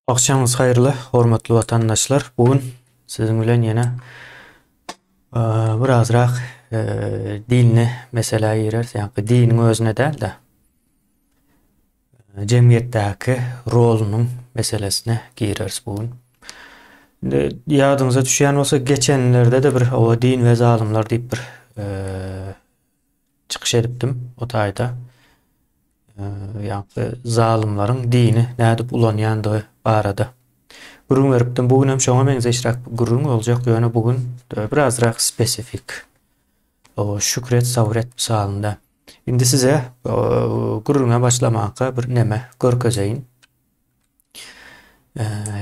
Akşamınız hayırlı, hormatly vatandaşlar. Bugün sizin bilen yine birazrak dinni mesele gireriz. Yani dinin özüne değil de cemiyetdäki rolunun meselesine gireriz bugün. Yadınıza düşen olsa geçenlerde de bir o din ve zalimler deyip bir çıkış edipdim o tayda. Yani zalimlerin dini nädip ulanýandygy barada gurrun beripdim. Bugün hem şoňa meňze işrak gurrun boljak. Ýöne bugün birazrak spesifik o şükret sabret misalında. Indi size gurruna başlamakka bir neme görkezeýin.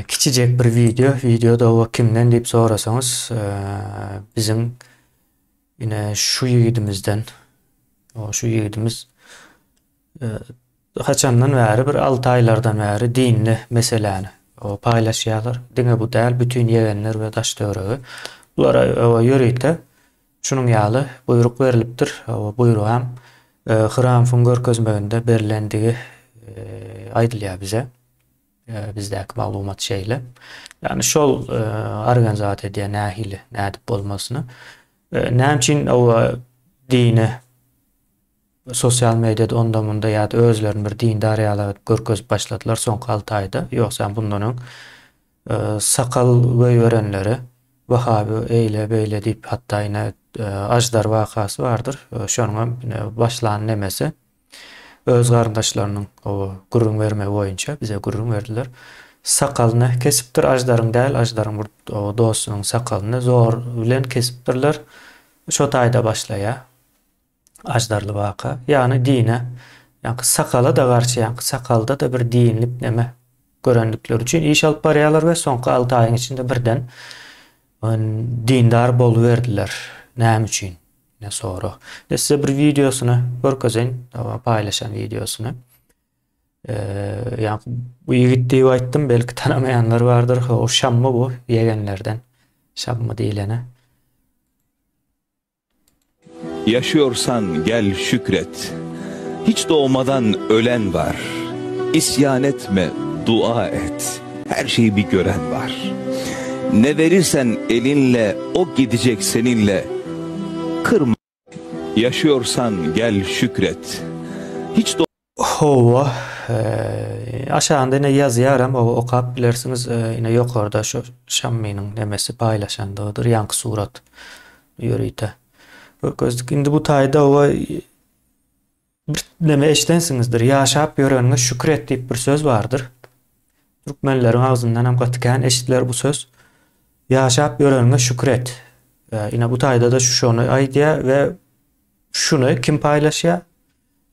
Kiçijek bir videoda o kimden diýip sorasaňyz, bizim ine şu ýigidimizden, şu ýigidimiz haçandan bäri bir 6 aýlardan bäri dinli meseleni o paylaşýarlar. Diňe bu däl bütün ýegenler we daşdöwregi. Bulara ýöreýte şunun ýaly buyruk berilipdir. O buyruk hem Hıramfyň görkezmeginde berilendigi aýdylýar bize. Bizdäki maglumat şeýle. Yani şol organizat edýän nähili, nädip bolmasyny. Näçin o dini sosyal medyada onda munda ýa-da özlerini bir dindar ýaly görkezip başladylar soňky 6 aýda. Ýoksa bundan sakal göýberenleri Wahabi eýle beýle diýip hatda ýene ajdar wakasy bardyr. Şonuň başlan nemesi öz garyndaşlarynyň o gurrun bermegi boýunça bize gurrun berdiler. Sakalyny kesipdir, ajdaryň däl, ajdaryň bir dostunyň sakalyny zor bilen kesipdirler. Şo taýda başlaýar ajdarly waka. Yani dine, yani sakala da garşy, yani sakalda da bir dinlip neme görendikleri üçin iş alyp barýarlar we soňky 6 aýyň içinde birden dindar boluverdiler. Näme üçin? Ne sonra? Size bir videosunu görkezeýin, paýlaşan videosunu. Yani bu ýigit diýip aýtdym, belki tanamayanlar bardyr. O şammy bu ýegenlerden. Şammy diýilene. Yaşıyorsan gel şükret. Hiç doğmadan ölen var. İsyan etme, dua et. Her şeyi bir gören var. Ne verirsen elinle o gidecek seninle. Kırma. Yaşıyorsan gel şükret. Hiç Hova aşağında ne yazıyaram o okap bilersiniz yine yukarıda şu Şammi'nin nemesi paylaşandıdır yankı surat yürüyte. Gözlük indi bu tayda o bir neme eştensinizdir. Yaşap yörenine şükret deyip bir söz vardır. Türkmenlerin ağzından hem katıken eşitler bu söz. Yaşap yörenine şükret. Yine bu tayda da şunu aydiya ve şunu kim paylaşıyor?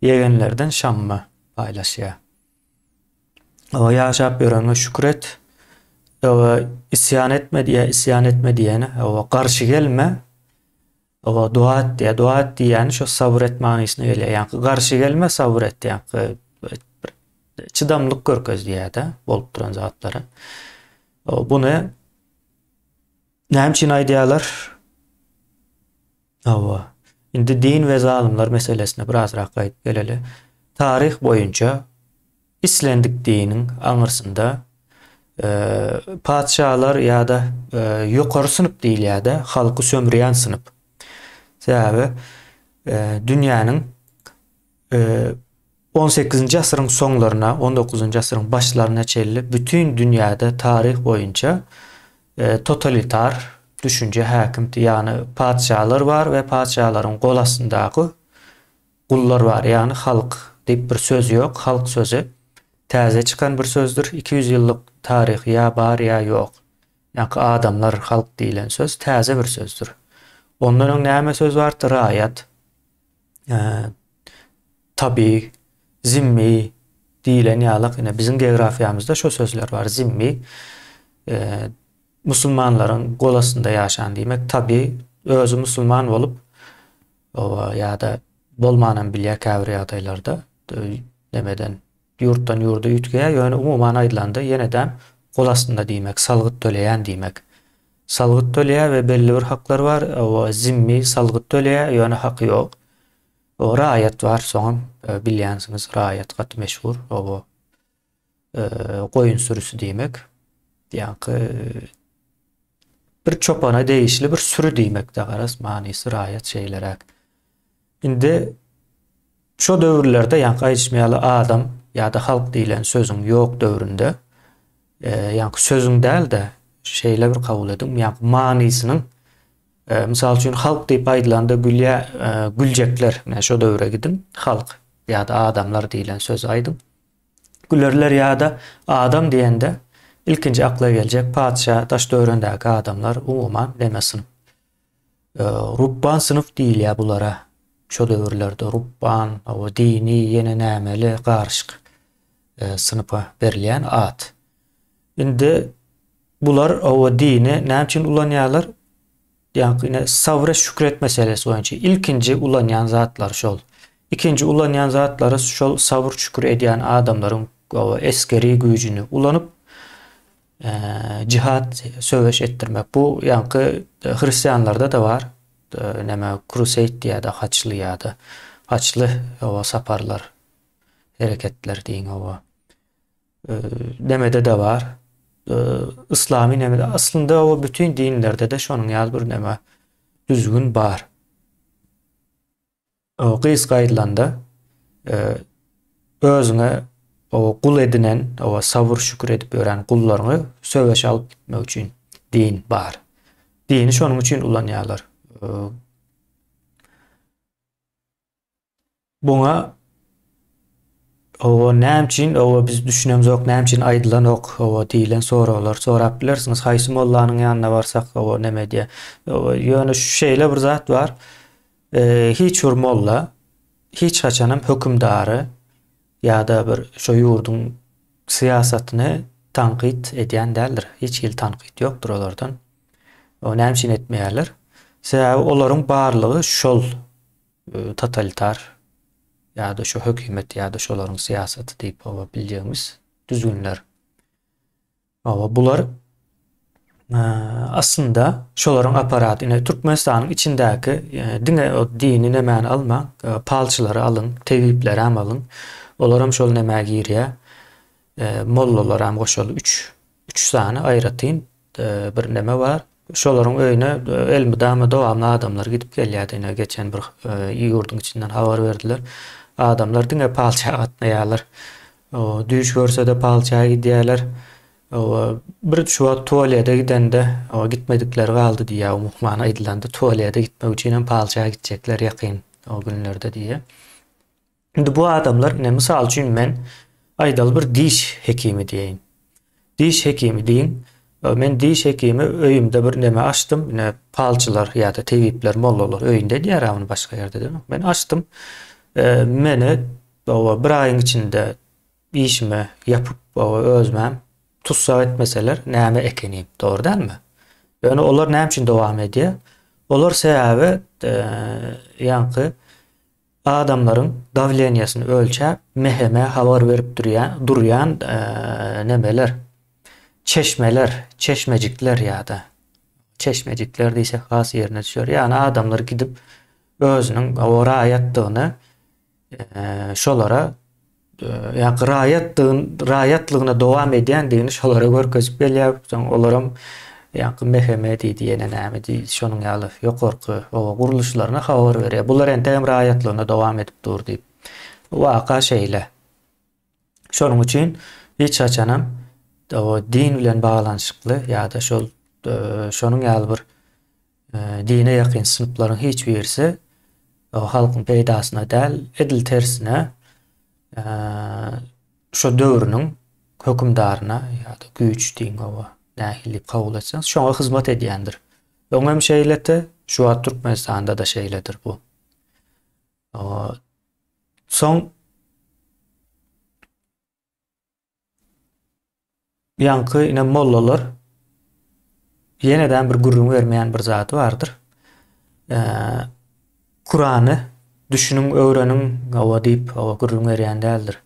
Yegenlerden Şamma paylaşıyor. O yaşap yörenine şükret. O isyan etme diyene o karşı gelme. O dua et diýeni şo sabret manysyna gelýär. Yani garşy gelme sabret diýen. Çydamlyk görkezdiýär-de bolup duran zatlara. Bunu näme üçin aýdýarlar? Indi din we zalimler meselesine birazrak gaýdyp geleli. Tarih boýunça islendik dinin aňyrsynda padşalar ýa-da ýokary synyp diýilýär-de, halky sömürýän synyp. Sebäbi dünýäniň 18-nji asyryň soňlaryna, 19-njy asyryň başlaryna çelli bütün dünýäde tarih boýunça totalitar düşünje häkimdi. Yani padşalar var we padşalaryň gol astyndaky gullar var. Yani halk diýip bir söz ýok. Halk sözü täze çıkan bir sözdür. 200 ýyllyk tarih ýa bar ýa ýok. Yani adamlar halk diýilen söz täze bir sözdür. Onların näme söz bardy? Raýat, tabii, zimmi diýilen ýalyk. Ine bizim geografiýamyzda şo sözler var. Zimmi, musulmanlaryň gol astynda ýaşan diýmek. Tabii, özü musulman bolup, ýa-da bolmanan bilýär käbir ýagdaýlarda demeden ýurtdan ýurda üýtgeýär. Ýöne umuman aýdylanda ýenedem gol astynda diýmek, salgyt töleýän diýmek. Salgyt töleýär we belli bir haklar var. O zimmi salgyt töleýär, ýöne haky ýok. O raýat var, soňam bilýänsiňiz, raýat gaty meşhur. O Koyun sürüsü diýmek. Ýa-ni bir çopana değişli bir sürü diýmek de garas manysy raýat şeýlerek. Indi şu döwürlerde ýa-ni gaýşmaýaly adam ýa-da halk diýilen sözüň ýok döwründe ýa-ni sözüň däl de şeýle bir kabul edin. Ýa-ni manysynyň misal üçin halk diýip aýdylandy güljekler. Şu döwre gidin halk ýa-da adamlar diýilen söz aýdym. Gülerler ýa-da adam diýende ilkinci akla gelecek padşah taş döwründäki adamlar umuman demesin. Rubban sınıf diýil ya bulara. Şu döwürlerde rubban, o dini, yeni nämeli, garşyk sınıfa berilýän ad. Indi bular o dini näme üçin ulanýarlar? Ýa-ni sabra şükret meselesi boýunça ilkinci ulanýan zatlar şol. İkinci ulanýan zatlary şol sabr şükür edýän adamlaryň o eskeri güýjüni ulanyp cihat söweş etdirmek. Bu ýa-ni Hristiýanlarda da var. Näme crusade diýär-de haçly ýa-da haçly o saparlar, hereketler diýin o. Demede de var. İslami nemede aslında o bütün dinlerde de şonuň ýaly bir näme düzgün bar. O gys gaýdylanda özüne o kul edinen, o sabır şükür edip ören kullaryny söweş alyp gitmek üçin din bar. Dini şonuň üçin ulanýarlar. Buna o näme üçin o biz düşünemiz ok, näme üçin aýdylan ok, o diýilen soralar sorap bilersiňiz. Haýsy mollanyň ýanyna barsak o näme diýe. Ýöne şu şeýle bir zat bar. Hiç bir molla, hiç haçanam hökümdary ýa-da bir şo ýurdun siýasatyny tanqid edýän däldir. Hiç il tanqid ýokdur olardan. O näme üçin etmeýärler? Sebäbi olaryň barlygy şol totalitar ýa-da şu hökümet ýa-da şolaryň siýasaty diýip bilýärmiz düzgünler. Bular aslında şolaryň aparaty, Türkmenistanyň içindäki dini nämäni alma, palçylary alın, tewipleri hem alın. Olaram şol näme girýär? Mollalar hem goşaly 3 sany aýratyn bir näme bar. Şolaryň öýüne elmydama dowamly adamlar gidip gelýärdi. Geçen bir ýurdun içinden habar berdiler. Adamlar diňe palça atnaýarlar. O düş görse de palçaga gidýärler. O bir şu tuvalete gidende o gitmedikleri galdy diýä muhman aýdylandy. Tuvalete gitmek üçin palçaga gidecekler ýakyn o günlerde diýe. Indi bu adamlar misal üçin men aýdaly bir diş hekimi diýeň. Diş hekimi diýin. Men diş hekimi öýümde bir näme açdym. Palçylar ýa-da tewipler, mollalar öýünde diýär ama başga ýerde de. Men açdym. Meni o bir aýyň içinde işimi yapıp özmem tutsak etmeseler näme ekenim, doğru değil mi? Yani olar näme üçin dowam edýär? Olar sebäbi ýa-ni adamlaryň davleniýasyny ölçäp meheme habar berip durýan nemeler, çeşmeler, çeşmejikler ýa-da çeşmejikler diýsek has ýerine düşýär. Ýani adamlar gidip özüniň o raýatlygyny şolara raýatlygyna dowam edýändigini şolara görkezip belýär. Olaram ýa-ni meheme diýene näme diýil, şonuň ýaly ýokarky o guruluşlaryna habar berýär. Bular hem raýatlygyna dowam edip dur diýip. Waka şeýle. Şonuň üçin hiç haçanam o din bilen baglanşykly ýa-da şonuň ýaly bir dine ýakyn sınıflaryň hiç birisi o halkyň peýdasyna däl, edil tersine şu döwrüniň hökümdaryna ýa-da güýç diýin o nähili kabul etseňiz şoňa hyzmat edýändir. Öňem şeýlete şu Türkmenistanda da şeýledir bu. Son ýankı ine mollalar ýeneden bir gurrun vermeýän bir zat bardyr. Kur'any düşünüň, öwreniň o diýip o gurrun berýän däldir.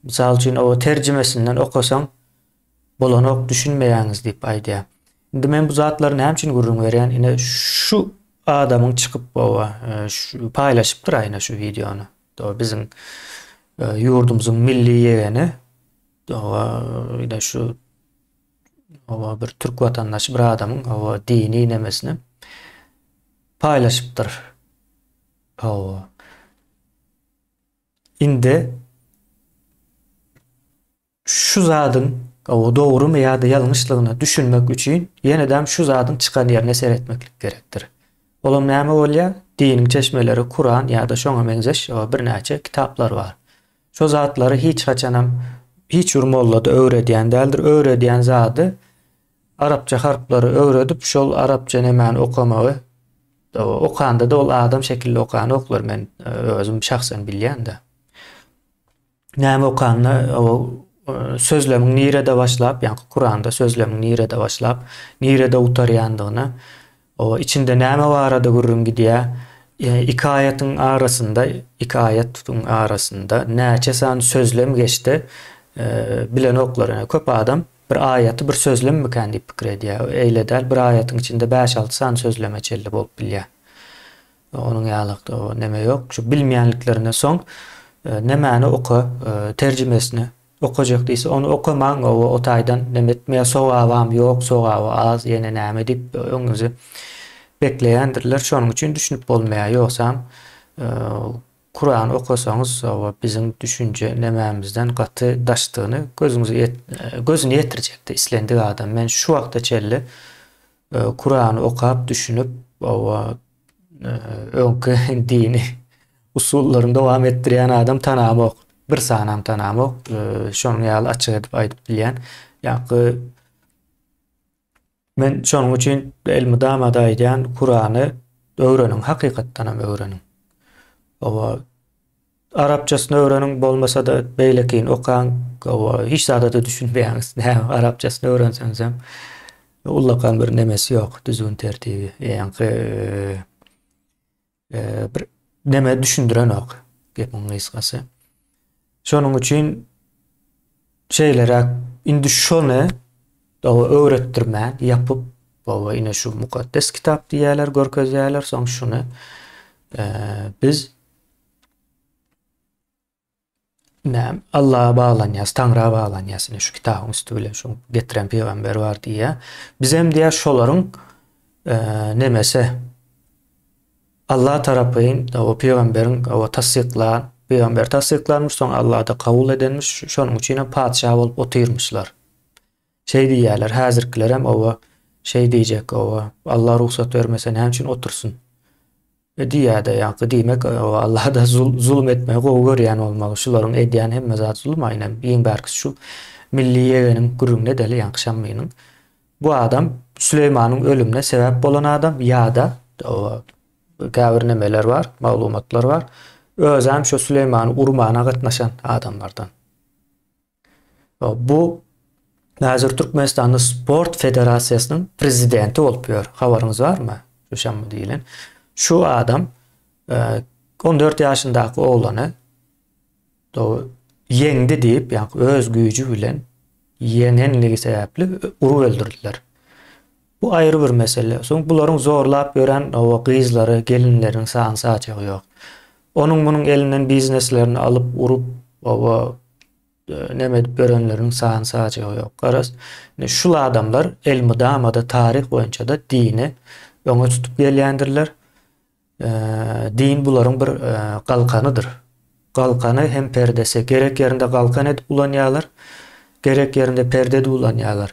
Misal üçin o terjimesinden okasaň bolany ok düşünmeýäňiz diýip aýdýar. Indi men bu zatlary näme üçin gurrun berýän? Ine şu adamyň çykyp şu paýlaşypdyr aýna şu videonu. Biziň ýurdumyzyň milli ýegeni Owa ýa şu owa bir türk watandaşy bir adamyň owa dini nemesini paýlaşypdyr. Owa indi şu zadyň owa dogrumy ýa-da ýalňyşlygyny düşünmek üçin ýenedem şu zadyň çykan ýerine seretmeklik gerekdir. Olam näme bolýar? Diniň çeşmeleri Kur'an ýa-da şoňa benzeş bir näçe kitaplar bar. Şo zatlary hiç haçanam hiç mollada öwredýän däldir. Öwredýän zady Arapça harflary öwredip şol Arapça nämäni okamagy okanda da ol adam şekilde okany oklar men özüm şahsen bilýän-de. Näme okanyny o sözlemiň nirede başlap, ýani Kur'anda sözlemiň nirede başlap, nirede utarýandygyny, o içinde näme barada görürüm gidýär. İki ayetin arasında, näçe san sözlem geçti, bilen oklar. Köp adam bir ayeti bir sözlem mi kendi pikir edýär. Eýle däl bir ayetin içinde 5-6 san sözleme çelli bolup bilýär. Onuň ýalykda o neme ýok. Şu bilmeýänliklerine soň nämäni oka, terjimesini okajak diýse onu okamaň o taýdan nemetmeýär, sowabam ýok, sowaby az, ýene näme diýip öňüňizi bekleýändirler. Şonuň üçin düşünüp bolmaýar. Ýoksam Kur'an okasaňyz biziň düşünje nemämizden gaty daşdygyny gözüni ýetirjekdi islendik adam. Men şu wagtda çelli Kur'any okap düşünüp öňkü dini usullarynda dowam etdirýän adam tanamok. Bir sanam tanamok. Şonuň ýaly açyk edip aýdyp bilýän. Ýa-ni men şonuň üçin ilmi damada aýdýan Kur'any öwrenin, hakykatdanam öwrenin. Owa Arapçasyny öwrenin bolmasa da beýlekin okan, hiç zada da düşünmeýäňiz. Näme Arapçasyny öwrenseňiz hem ullakan bir nemesi ýok, düzgün tertibi. Ýani bir neme düşündiren ok. Gepiň gysgasy. Şonuň üçin şeýlere indi şonu öwretdirmän ýapyp ine şu mukaddes kitap diýerler, görkezýärler, soň şunu biz Allah'a bağlanýas, Tanrı'a bağlanýas, şu kitabyň üstüne şu getiren peýgamber bar diýä. Biz hem diýär şolaryň nemesi Allah tarapyn o peýgamberiň o tasdiklan, peýgamber tasdiklanmış, soň Allah da kabul edenmiş, şonuň üçin padşah bolup oturmuşlar. Şey diýerler, häzirkiler hem diýjek Allah ruhsat vermesen hem üçin otursun. Diýär-de ýa-ni diýmek Allah da zulm etmek görýän bolmaly. Şularyň edýän hemme zat zulm aýnan. Iň berkis şu milli ýegeniň gürüňne deli ýakşanmaýynyň. Bu adam Süleymanyň ölümine sebäp bolan adam ýa-da gäwirnemeler bar, maglumatlar bar. Özem şu Süleymany urmana gatnaşan adamlardan. Bu Nazır Türkmenistan'da Sport Federasiyasının prezidenti olup ýör. Habaryňyz barmy? Şuşam diýilen. Şu adam 14 ýaşyndaky oglany yeňdi diýip, ýa-ni öz güýji bilen yeňenligi sebäpli urup öldürdiler. Bu aýry bir mesele. Soň bularyň zorlap gören o gyzlary, gelinleriň sany saçagy ýok. Onuň munyň elinden bizneslerini alyp urup neme edip görenleriň sany saçagy ýok. Garas, şu adamlar ilmi damada taryh boýunça da dini öňe tutup gelýändirler. Din bularyň bir galkanydyr. Galkany hem perdesi, gerek yerinde galkan edip ulanýarlar, gerek yerinde perde edip ulanýarlar.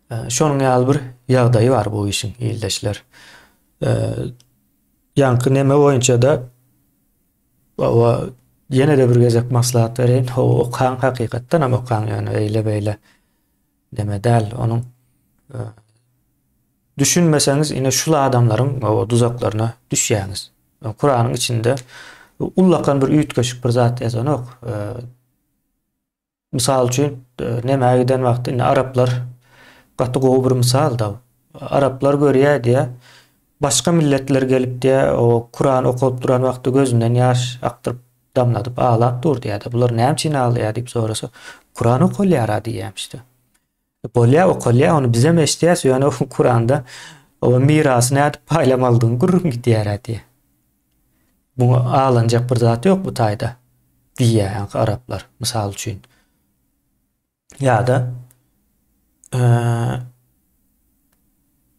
Şonuň ýaly bir ýagdaýy bar bu işin ýyldaşlar. Ýanky neme boýunça da ýene de bir gezek maslahat berýän. Okan hakykatdan ama okan ýani eýle beýle deme däl. Onuň düşünmeseňiz ine şu adamlaryň duzaklaryna düşýäňiz. Kur'anyň içinde ullakan bir üýtgeçik bir zat ýazan ok. Misal üçin näme giden wagtynda Araplar gaty gowy bir misal da. Araplar görýär diýe başga milletler gelip diýe o Kur'an okup duran wagtda gözünden ýaş aktyryp damladyp ağlap dur diýär. Bular näme üçin ağlaýar diýip sorasa Kur'an okulýar diýýärmişdi. Bolýa onu bize meşdiýäs, ýani o Kur'anda o mirasy näde paýlamalydyň gurrun gidýär diýär. Bu ağlanjak bir zat ýok bu taýda diýär Araplar misal üçin. ya da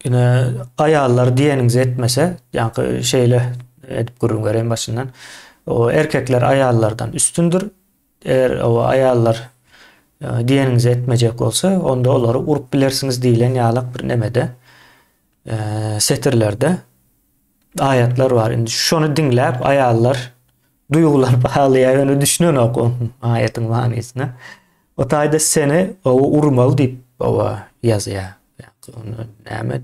yine ayarlar diýeniňiz etmese, ýa-ni şeýle edip gurrun göreyim başyndan. O erkekler ayarlardan üstündür. Eğer o ayarlar diýeniňiz etmejek bolsa, onda olary urup bilersiňiz diýilen ýalak bir nemede setirlerde ayatlar var. Indi şonu diňläp ayarlar duýgular bahalyýar, öňe düşünen okun aýatyň manysyny. O taýda seni o urmaly diýip o ýazýar. Näme?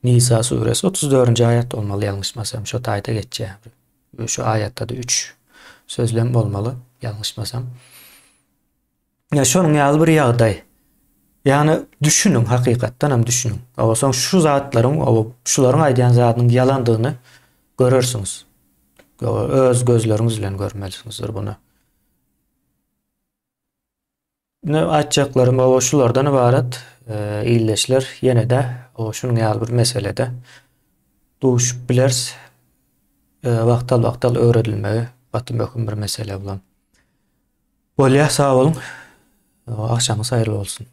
Nisa suresi 34-nji ayat olmaly ýalňyşmasam, şo taýda geçýär. Şu ayatda da 3 sözlem bolmaly ýalňyşmasam. Ya şonuň ýaly bir ýagdaý. Yani düşünün, hakykatdan hem düşünün. O soň şu zatlaryň, şularyň aýdýan zatynyň ýalandygyny görersiňiz. Öz gözleriňiz bilen görmelisinizdir bunu. Ne aýtjaklarym o şulardan ibaret. İýleşler ýene-de o şunuň ýaly bir meselede duşup bilers. Wagtal öwredilmegi baty möhüm bir mesele bolan. Bolýa, sag bolun. Akşamyňyz haýyrly bolsun.